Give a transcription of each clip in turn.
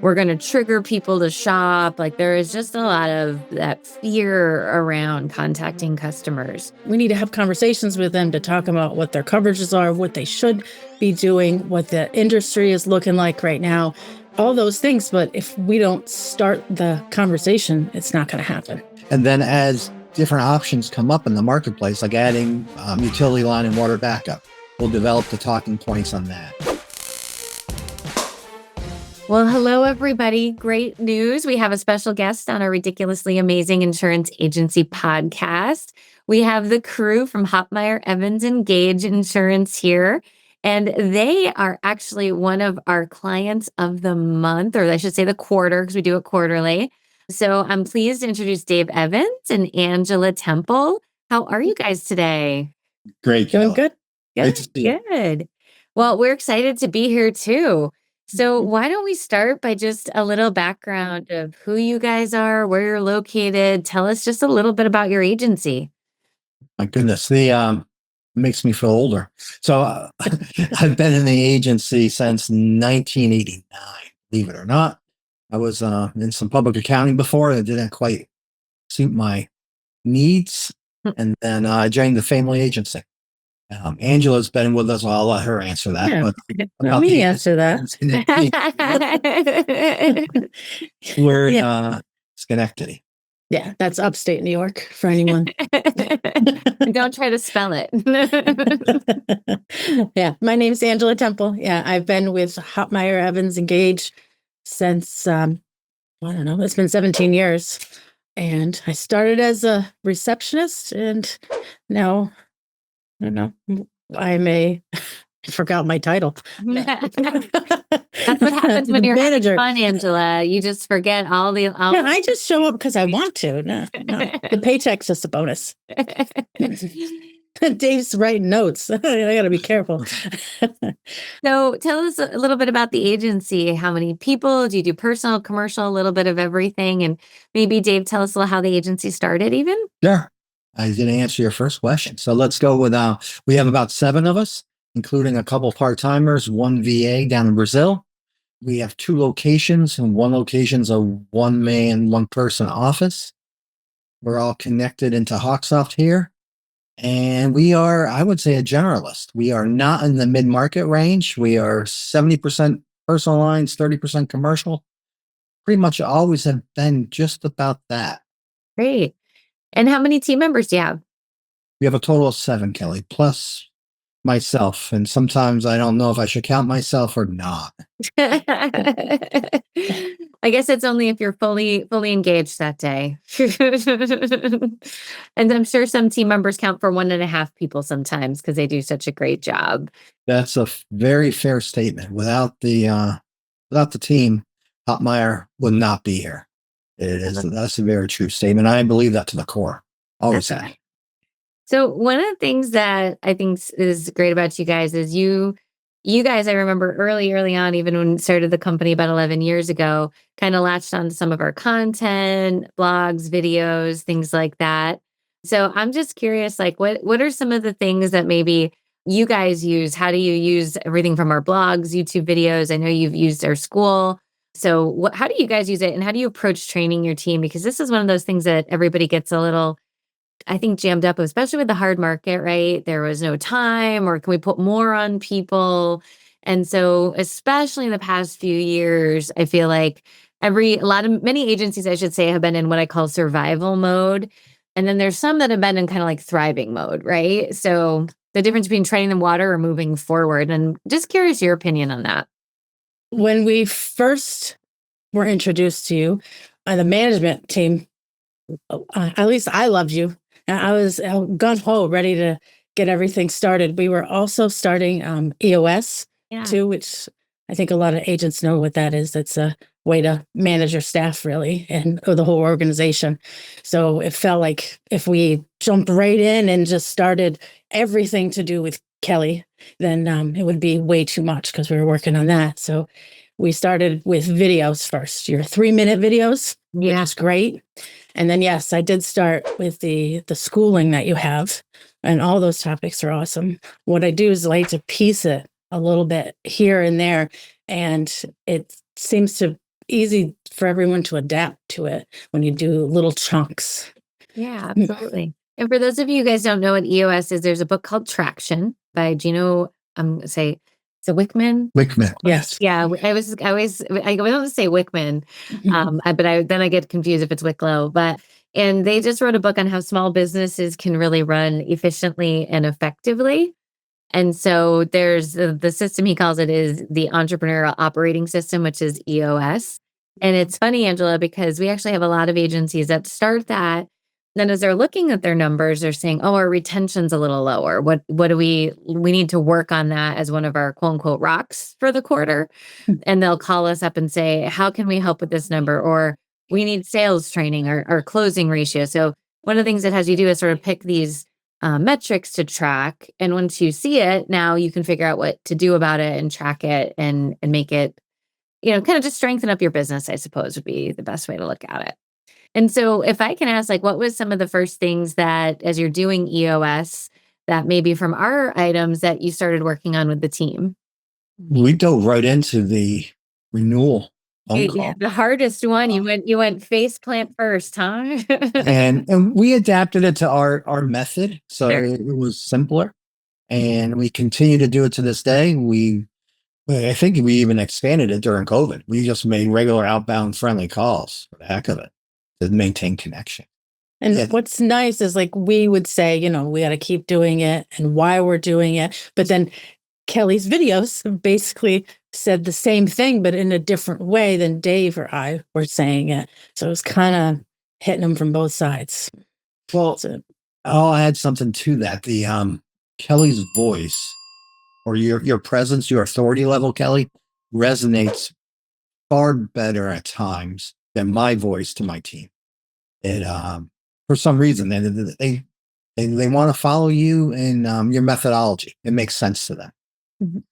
we're going to trigger people to shop. Like there is just a lot of that fear around contacting customers. We need to have conversations with them to talk about what their coverages are, what they should be doing, what the industry is looking like right now, all those things. But if we don't start the conversation, it's not going to happen. And then as different options come up in the marketplace, like adding utility line and water backup, we'll develop the talking points on that. Well, hello, everybody. Great news. We have a special guest on our Ridiculously Amazing Insurance Agency podcast. We have the crew from Hopmeier Evans Gage Insurance here, and they are actually one of our clients of the month, or I should say the quarter, because we do it quarterly. So I'm pleased to introduce Dave Evans and Angela Temple. How are you guys today? Great. Doing good? Good. Well, we're excited to be here too. So why don't we start by just a little background of who you guys are, where you're located. Tell us just a little bit about your agency. My goodness, the makes me feel older. So I've been in the agency since 1989, believe it or not. I was in some public accounting before that didn't quite suit my needs. And then I joined the family agency. Angela's been with us. I'll let her answer that. Yeah, but let me answer that. We're in Schenectady. Yeah, that's upstate New York for anyone. Don't try to spell it. Yeah, my name's Angela Temple. Yeah, I've been with Hopmeier Evans Gage since, I don't know, it's been 17 years. And I started as a receptionist, and now, I don't know, I forgot my title. That's what happens when you're manager. Having fun, Angela. You just forget all the... Yeah, I just show up because I want to. No. The paycheck's just a bonus. Dave's writing notes. I got to be careful. So tell us a little bit about the agency. How many people? Do you do personal, commercial, a little bit of everything? And maybe, Dave, tell us a little how the agency started even. Sure. I didn't answer your first question. So let's go with, we have about 7 of us, including a couple part-timers, 1 VA down in Brazil. We have 2 locations, and 1 location's a 1-man, 1-person office. We're all connected into Hawksoft here. And we are, I would say, a generalist. We are not in the mid-market range. We are 70% personal lines, 30% commercial. Pretty much always have been just about that. Great. And how many team members do you have? We have a total of 7, Kelly, plus myself. And sometimes I don't know if I should count myself or not. I guess it's only if you're fully engaged that day. And I'm sure some team members count for 1.5 people sometimes because they do such a great job. That's a very fair statement. Without the team, Hopmeier would not be here. That's a very true statement. I believe that to the core. Always have. So one of the things that I think is great about you guys is you guys, I remember early on, even when we started the company about 11 years ago, kind of latched on to some of our content, blogs, videos, things like that. So I'm just curious, like what are some of the things that maybe you guys use? How do you use everything from our blogs, YouTube videos? I know you've used our school. So how do you guys use it, and how do you approach training your team? Because this is one of those things that everybody gets a little, I think, jammed up, especially with the hard market, right? There was no time, or can we put more on people? And so, especially in the past few years, I feel like many agencies, I should say, have been in what I call survival mode. And then there's some that have been in kind of like thriving mode, right? So the difference between treading the water or moving forward. And just curious your opinion on that. When we first were introduced to you, the management team, at least I loved you. I was gung-ho, ready to get everything started. We were also starting EOS too, which I think a lot of agents know what that is. It's a way to manage your staff, really, and the whole organization. So it felt like if we jumped right in and just started everything to do with Kelly, then it would be way too much because we were working on that. So we started with videos first, your 3-minute videos, which is great. And then, yes, I did start with the schooling that you have, and all those topics are awesome. What I do is I like to piece it a little bit here and there, and it seems to easy for everyone to adapt to it when you do little chunks. Yeah, absolutely. And for those of you guys don't know what EOS is, there's a book called Traction by Gino, I'm gonna say, it's a Wickman. Wickman. Yes. Yeah, I want to say Wickman, then I get confused if it's Wicklow. And they just wrote a book on how small businesses can really run efficiently and effectively. And so there's the system he calls it is the Entrepreneurial Operating System, which is EOS. And it's funny, Angela, because we actually have a lot of agencies that start that. Then as they're looking at their numbers, they're saying, oh, our retention's a little lower. What do we need to work on that as one of our quote unquote rocks for the quarter? And they'll call us up and say, how can we help with this number? Or we need sales training or closing ratio. So one of the things that has you do is sort of pick these metrics to track. And once you see it, now you can figure out what to do about it and track it and make it, kind of just strengthen up your business, I suppose would be the best way to look at it. And so if I can ask, like, what was some of the first things that as you're doing EOS that maybe from our items that you started working on with the team? We dove right into the renewal phone call. Yeah, the hardest one. You went face plant first, huh? and we adapted it to our method. So Sure. it was simpler. And we continue to do it to this day. I think we even expanded it during COVID. We just made regular outbound friendly calls for the heck of it to maintain connection. And Yeah. what's nice is like we would say, we got to keep doing it and why we're doing it. But then Kelly's videos basically said the same thing, but in a different way than Dave or I were saying it. So it was kind of hitting them from both sides. Well, So, I'll add something to that. The Kelly's voice or your presence, your authority level, Kelly, resonates far better at times than my voice to my team. It for some reason they want to follow you and your methodology. It makes sense to them.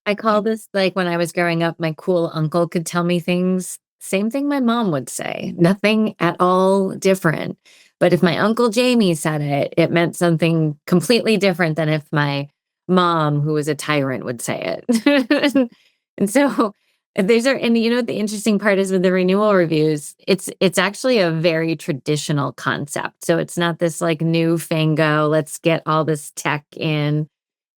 I call this like when I was growing up, my cool uncle could tell me things, same thing my mom would say, nothing at all different. But if my Uncle Jamie said it, it meant something completely different than if my mom, who was a tyrant, would say it. And so and the interesting part is with the renewal reviews, it's actually a very traditional concept. So it's not this like new fango, let's get all this tech in.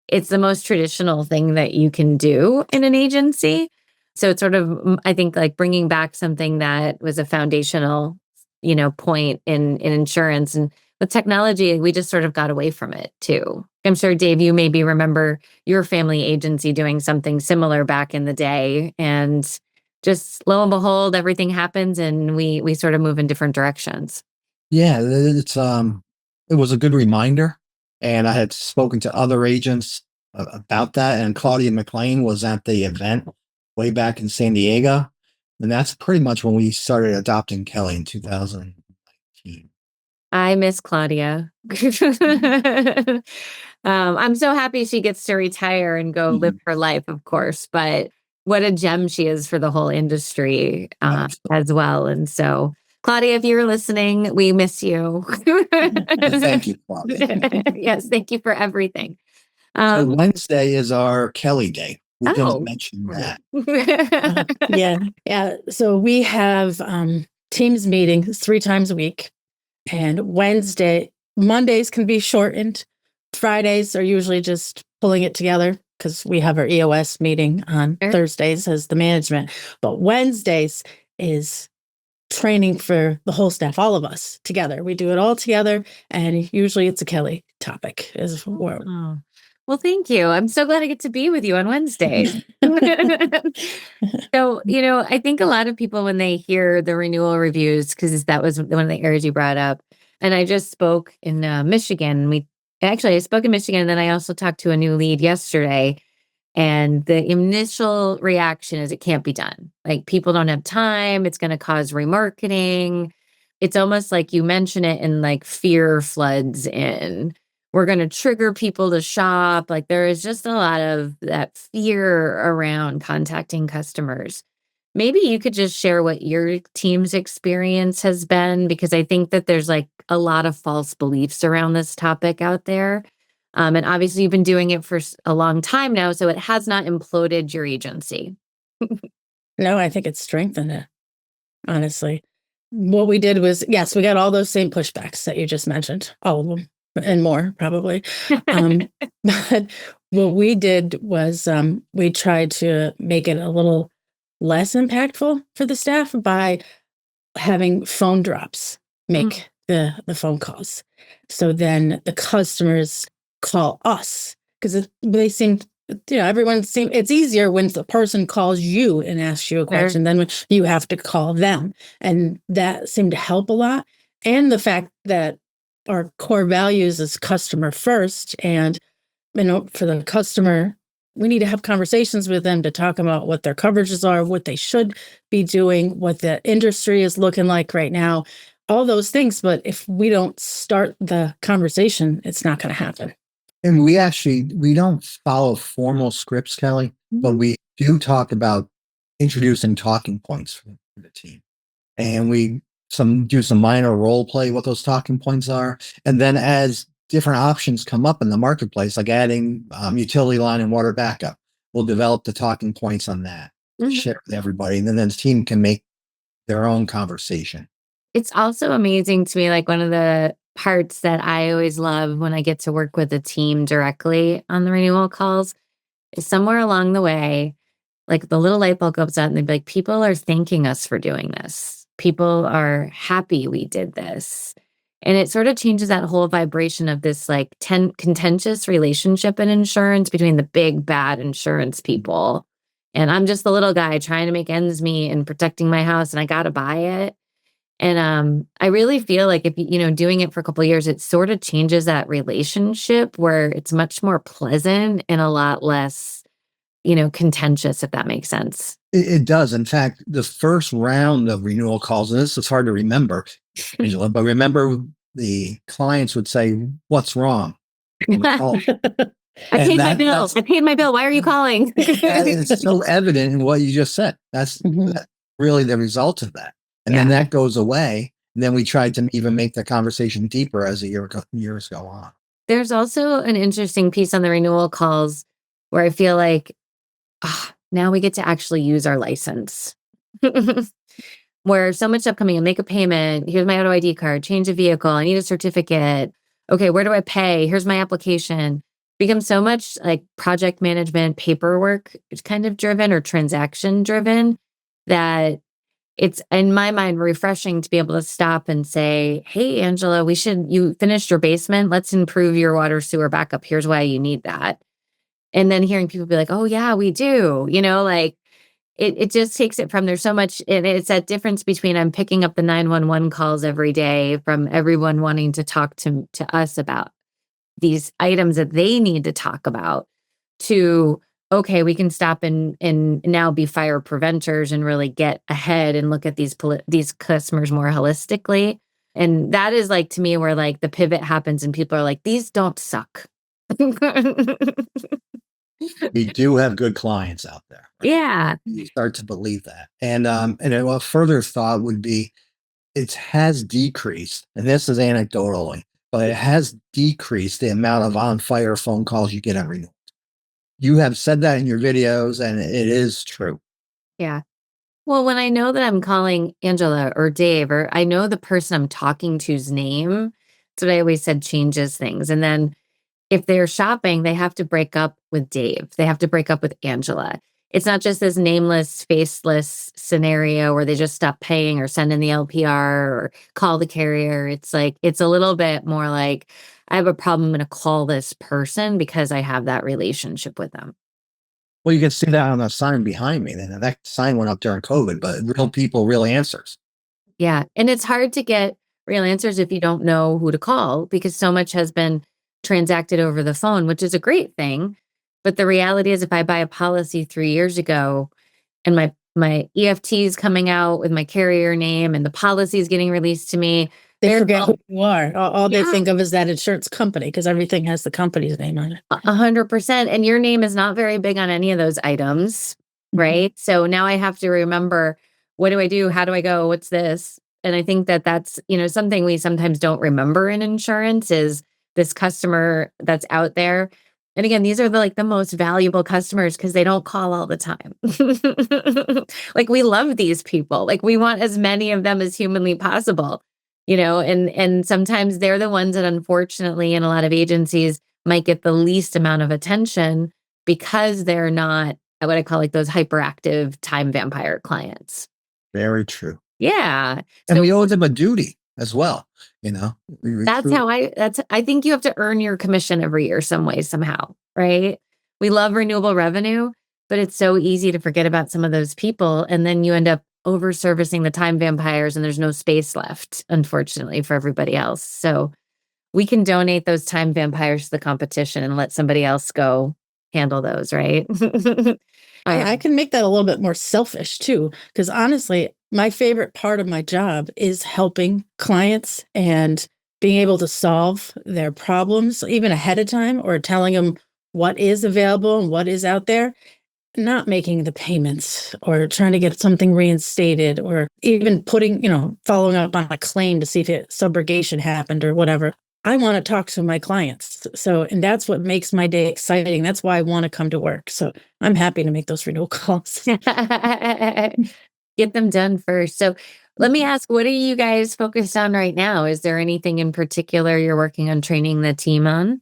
It's the most traditional thing that you can do in an agency. So it's sort of, I think, like bringing back something that was a foundational, point in insurance. And with technology, we just sort of got away from it too. I'm sure, Dave, you maybe remember your family agency doing something similar back in the day. And just lo and behold, everything happens and we sort of move in different directions. Yeah, it was a good reminder. And I had spoken to other agents about that. And Claudia McLean was at the event way back in San Diego. And that's pretty much when we started adopting Kelly in 2019. I miss Claudia. I'm so happy she gets to retire and go live her life, of course, but what a gem she is for the whole industry as well. And so, Claudia, if you're listening, we miss you. Thank you, Claudia. Yes, thank you for everything. So Wednesday is our Kelly Day. We Oh. don't mention that. yeah. So we have Teams meetings 3 times a week. And Mondays can be shortened. Fridays are usually just pulling it together because we have our EOS meeting on Thursdays as the management. But Wednesdays is training for the whole staff, all of us together. We do it all together. And usually it's a Kelly topic. Well, thank you. I'm so glad I get to be with you on Wednesdays. So, I think a lot of people, when they hear the renewal reviews, because that was one of the areas you brought up, and I just spoke in Michigan. I spoke in Michigan, and then I also talked to a new lead yesterday. And the initial reaction is it can't be done. Like people don't have time. It's going to cause remarketing. It's almost like you mention it and like fear floods in. We're going to trigger people to shop. Like there is just a lot of that fear around contacting customers. Maybe you could just share what your team's experience has been, because I think that there's like a lot of false beliefs around this topic out there. And obviously you've been doing it for a long time now, so it has not imploded your agency. No, I think it's strengthened it. honestly. What we did was, yes, we got all those same pushbacks that you just mentioned, all of them and more probably. But what we did was we tried to make it a little less impactful for the staff by having phone drops make the phone calls. So then the customers call us because they seem, everyone seem it's easier when the person calls you and asks you a question than when you have to call them. And that seemed to help a lot. And the fact that our core values is customer first. And, for the customer, we need to have conversations with them to talk about what their coverages are, what they should be doing, what the industry is looking like right now, all those things. But if we don't start the conversation, it's not going to happen. And we don't follow formal scripts, Kelly, but we do talk about introducing talking points for the team. And we do some minor role play what those talking points are. And then as different options come up in the marketplace, like adding utility line and water backup, we'll develop the talking points on that, share with everybody. And then the team can make their own conversation. It's also amazing to me, like one of the parts that I always love when I get to work with a team directly on the renewal calls is somewhere along the way, like the little light bulb goes out and they'd be like, people are thanking us for doing this. People are happy we did this. And it sort of changes that whole vibration of this like contentious relationship in insurance between the big bad insurance people. And I'm just the little guy trying to make ends meet and protecting my house and I got to buy it. And I really feel like if doing it for a couple of years, it sort of changes that relationship where it's much more pleasant and a lot less, contentious, if that makes sense. It does. In fact, the first round of renewal calls, and this is hard to remember, Angela, but remember the clients would say, "What's wrong?" I paid my bill. I paid my bill. Why are you calling? It's so evident in what you just said. That's really the result of that. And then that goes away. And then we tried to even make the conversation deeper as years go on. There's also an interesting piece on the renewal calls where I feel like now we get to actually use our license. Where so much stuff coming in, make a payment. Here's my auto ID card, change a vehicle. I need a certificate. Okay, where do I pay? Here's my application. Becomes so much like project management, paperwork kind of driven or transaction driven that it's, in my mind, refreshing to be able to stop and say, hey, Angela, you finished your basement. Let's improve your water sewer backup. Here's why you need that. And then hearing people be like, oh yeah, we do, like it just takes it from there's so much. And it's that difference between I'm picking up the 911 calls every day from everyone wanting to talk to us about these items that they need to talk about to, okay, we can stop and now be fire preventers and really get ahead and look at these customers more holistically. And that is like, to me, where like the pivot happens and people are like, these don't suck. We do have good clients out there. Right? Yeah. You start to believe that. And a further thought would be it has decreased, and this is anecdotally, but it has decreased the amount of on-fire phone calls you get on renewal. You have said that in your videos, and it is true. Yeah. Well, when I know that I'm calling Angela or Dave, or I know the person I'm talking to's name, that's what I always said changes things. And then if they're shopping, they have to break up with Dave. They have to break up with Angela. It's not just this nameless, faceless scenario where they just stop paying or send in the LPR or call the carrier. It's like, it's a little bit more like, I have a problem, I'm going to call this person because I have that relationship with them. Well, you can see that on the sign behind me. That sign went up during COVID, but real people, real answers. Yeah. And it's hard to get real answers if you don't know who to call because so much has been transacted over the phone, which is a great thing. But the reality is if I buy a policy 3 years ago and my EFT is coming out with my carrier name and the policy is getting released to me, they forget who you are. All they think of is that insurance company because everything has the company's name on it. 100%. And your name is not very big on any of those items, right? So now I have to remember, what do I do? How do I go? What's this? And I think that that's, something we sometimes don't remember in insurance is this customer that's out there. And again, these are the most valuable customers because they don't call all the time. Like we love these people. Like we want as many of them as humanly possible, and sometimes they're the ones that unfortunately in a lot of agencies might get the least amount of attention because they're not what I call like those hyperactive time vampire clients. Very true. Yeah. And So we owe them a duty as well. We that's recruit. how I think you have to earn your commission every year some way, somehow, right? We love renewable revenue, but it's so easy to forget about some of those people. And then you end up over servicing the time vampires and there's no space left, unfortunately, for everybody else. So we can donate those time vampires to the competition and let somebody else go handle those, right? I can make that a little bit more selfish too, because honestly, my favorite part of my job is helping clients and being able to solve their problems even ahead of time or telling them what is available and what is out there, not making the payments or trying to get something reinstated or even following up on a claim to see if subrogation happened or whatever. I want to talk to my clients. And that's what makes my day exciting. That's why I want to come to work. So I'm happy to make those renewal calls. Get them done first. So let me ask, what are you guys focused on right now? Is there anything in particular you're working on training the team on?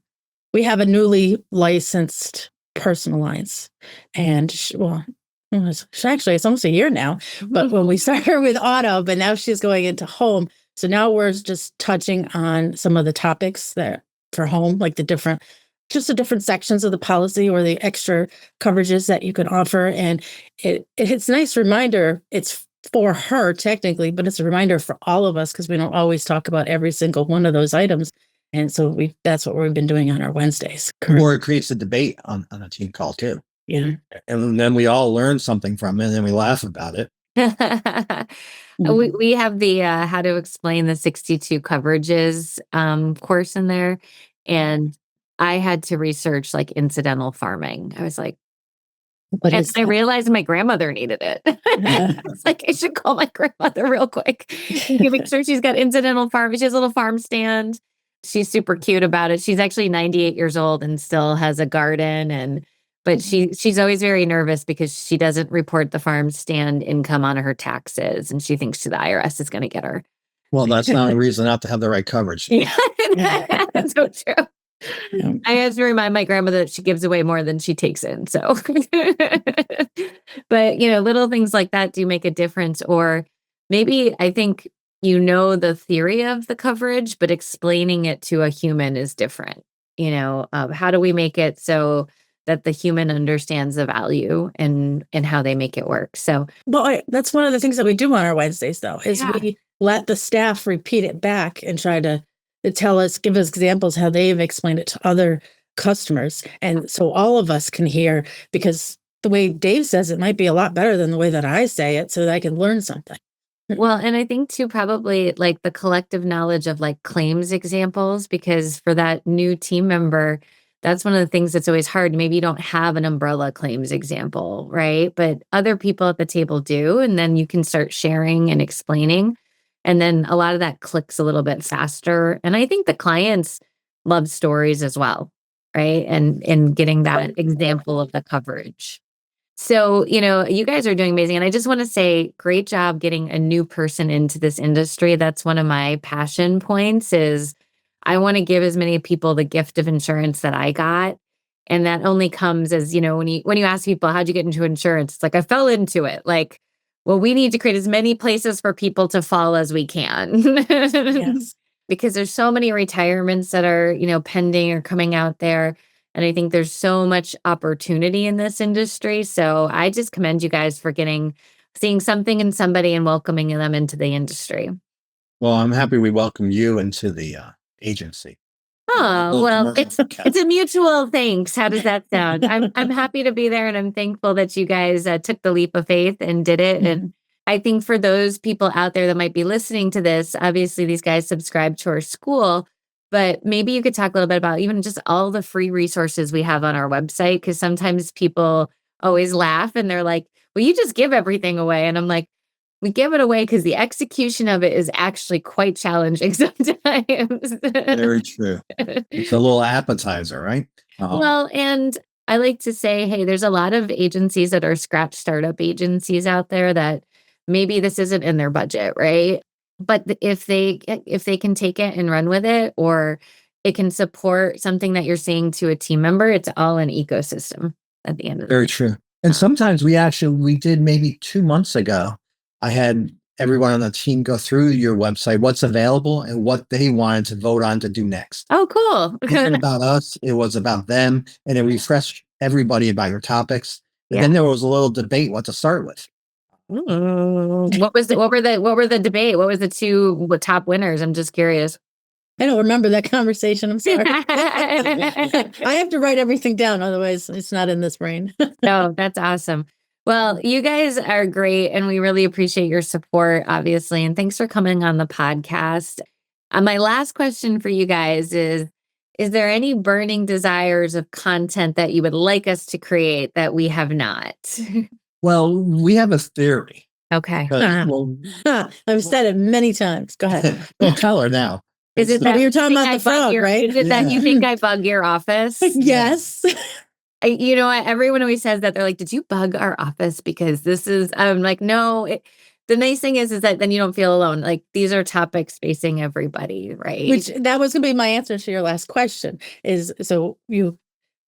We have a newly licensed personal lines. And it's almost a year now. But when we started her with auto, but now she's going into home. So now we're just touching on some of the topics that for home, like the different sections of the policy or the extra coverages that you can offer. And it's a nice reminder. It's for her technically, but it's a reminder for all of us because we don't always talk about every single one of those items. And so that's what we've been doing on our Wednesdays. Or it creates a debate on a team call too. Yeah. And then we all learn something from it and then we laugh about it. We have the how to explain the 62 coverages course in there. And I had to research like incidental farming. I was like, and I realized my grandmother needed it. I was like, I should call my grandmother real quick. Make sure she's got incidental farming. She has a little farm stand. She's super cute about it. She's actually 98 years old and still has a garden. But she's always very nervous because she doesn't report the farm stand income on her taxes. And she thinks the IRS is going to get her. Well, that's not a reason not to have the right coverage. Yeah, that's so true. Yeah. I have to remind my grandmother that she gives away more than she takes in. So, but little things like that do make a difference. Or maybe I think the theory of the coverage, but explaining it to a human is different. How do we make it so that the human understands the value and how they make it work? So, well, that's one of the things that we do on our Wednesdays, though, is we let the staff repeat it back and try to give us examples how they've explained it to other customers. And so all of us can hear, because the way Dave says it might be a lot better than the way that I say it, so that I can learn something. Well, and I think too, probably like the collective knowledge of like claims examples, because for that new team member, that's one of the things that's always hard. Maybe you don't have an umbrella claims example, right? But other people at the table do. And then you can start sharing and explaining. And then a lot of that clicks a little bit faster. And I think the clients love stories as well, right? And getting that example of the coverage. So, you guys are doing amazing. And I just want to say, great job getting a new person into this industry. That's one of my passion points is I want to give as many people the gift of insurance that I got. And that only comes as, when you ask people, how'd you get into insurance? It's like, I fell into it. Like, well, we need to create as many places for people to fall as we can. Yes. Because there's so many retirements that are, pending or coming out there. And I think there's so much opportunity in this industry. So I just commend you guys for seeing something in somebody and welcoming them into the industry. Well, I'm happy we welcome you into the agency. Oh, well, it's a mutual thanks. How does that sound? I'm happy to be there, and I'm thankful that you guys took the leap of faith and did it. Mm-hmm. And I think for those people out there that might be listening to this, obviously these guys subscribe to our school, but maybe you could talk a little bit about even just all the free resources we have on our website, because sometimes people always laugh and they're like, well, you just give everything away. And I'm like, we give it away because the execution of it is actually quite challenging sometimes. Very true. It's a little appetizer, right? Well, and I like to say, hey, there's a lot of agencies that are scratch startup agencies out there that maybe this isn't in their budget, right? But if they can take it and run with it, or it can support something that you're saying to a team member, it's all an ecosystem at the end of the Very day. true. And sometimes we did maybe 2 months ago. I had everyone on the team go through your website, what's available and what they wanted to vote on to do next. Oh, cool. It wasn't about us, it was about them, and it refreshed everybody about your topics. And Yeah. then there was a little debate what to start with. What were the debate? What was the two top winners? I'm just curious. I don't remember that conversation. I'm sorry. I have to write everything down, otherwise it's not in this brain. No, that's awesome. Well, you guys are great, and we really appreciate your support, obviously. And thanks for coming on the podcast. My last question for you guys is there any burning desires of content that you would like us to create that we have not? Well, we have a theory. Okay. Well, I've said it many times. Go ahead. don't tell her now. Is it Oh, that you're you talking think about I the bug frog, right? Is it that you Yeah. think I bug your office? Yes. You know what? Everyone always says that. They're like, "Did you bug our office?" Because this is. I'm like, no. The nice thing is that then you don't feel alone. Like, these are topics facing everybody, right? Which that was gonna be my answer to your last question. Is so you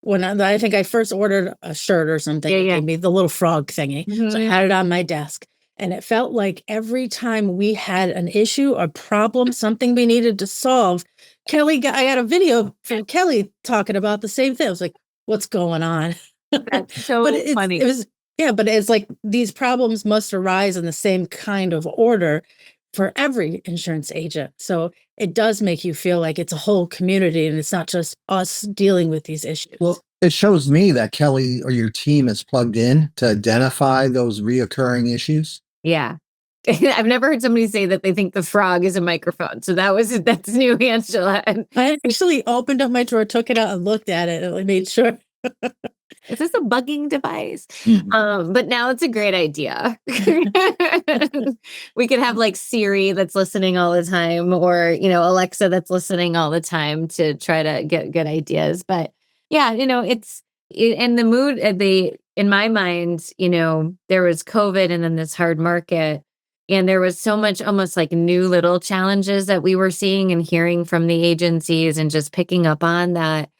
when I think I first ordered a shirt or something, Yeah, it yeah. gave me the little frog thingy. So I Mhm. had it on my desk. And it felt like every time we had an issue or problem, something we needed to solve, I got a video from Kelly talking about the same thing. I was like, what's going on? That's so But funny. it was, yeah, but it's like these problems must arise in the same kind of order for every insurance agent. So it does make you feel like it's a whole community and it's not just us dealing with these issues. Well, it shows me that Kelly or your team is plugged in to identify those reoccurring issues. Yeah. I've never heard somebody say that they think the frog is a microphone. So that's new, Angela. And I actually opened up my drawer, took it out, and looked at it, and I made sure. is this a bugging device? Mhm. But now it's a great idea. We could have like Siri that's listening all the time, or Alexa that's listening all the time to try to get good ideas. But yeah, and the mood in my mind, there was COVID and then this hard market. And there was so much almost like new little challenges that we were seeing and hearing from the agencies and just picking up on that.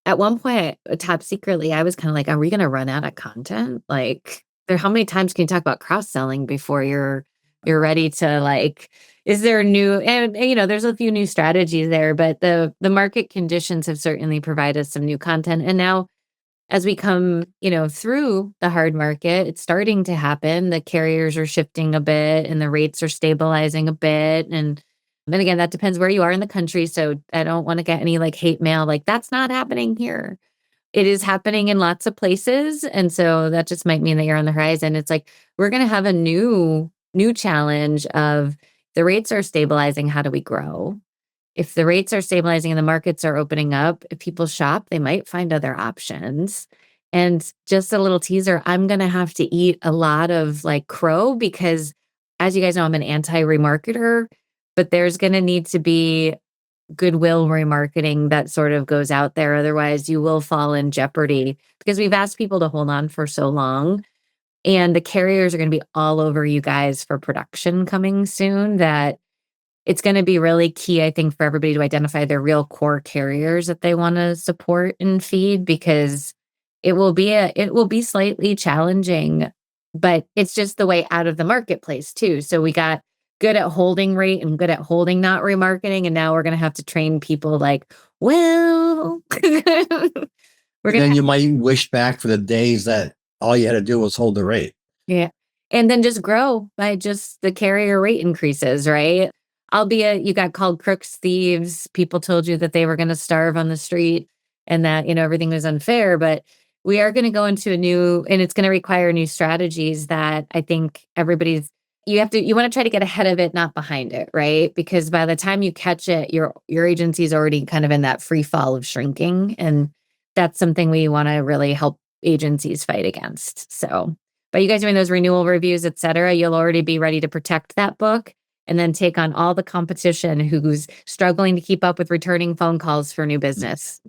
At one point, top secretly, I was kind of like, are we going to run out of content? Like, how many times can you talk about cross-selling before you're ready to like, is there new, and there's a few new strategies there, but the market conditions have certainly provided some new content. And now as we come, through the hard market, it's starting to happen. The carriers are shifting a bit and the rates are stabilizing a bit. And then again, that depends where you are in the country. So I don't want to get any like hate mail, like that's not happening here. It is happening in lots of places. And so that just might mean that you're on the horizon. It's like, we're going to have a new challenge of the rates are stabilizing. How do we grow? If the rates are stabilizing and the markets are opening up, if people shop, they might find other options. And just a little teaser, I'm going to have to eat a lot of like crow because, as you guys know, I'm an anti-remarketer, but there's going to need to be goodwill remarketing that sort of goes out there. Otherwise, you will fall in jeopardy because we've asked people to hold on for so long. And the carriers are going to be all over you guys for production coming soon that it's going to be really key, I think, for everybody to identify their real core carriers that they want to support and feed because it will be slightly challenging, but it's just the way out of the marketplace too. So we got good at holding rate and good at holding not remarketing, and now we're going to have to train people like, well, we're And going then to you might wish back for the days that all you had to do was hold the rate. yeah. And then just grow by just the carrier rate increases, right? Albeit you got called crooks, thieves, people told you that they were going to starve on the street and that, everything was unfair. But we are going to go into and it's going to require new strategies that I think you want to try to get ahead of it, not behind it, right? Because by the time you catch it, your agency is already kind of in that free fall of shrinking. And that's something we want to really help agencies fight against. So by you guys doing those renewal reviews, et cetera, you'll already be ready to protect that book. and then take on all the competition who's struggling to keep up with returning phone calls for new business.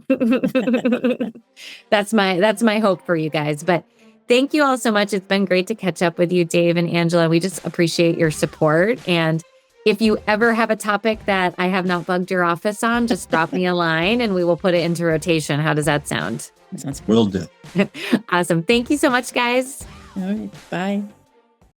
That's my hope for you guys. But thank you all so much. It's been great to catch up with you, Dave and Angela. We just appreciate your support. And if you ever have a topic that I have not bugged your office on, just drop me a line and we will put it into rotation. How does that sound? That sounds good. Will do. Awesome. Thank you so much, guys. All right. Bye.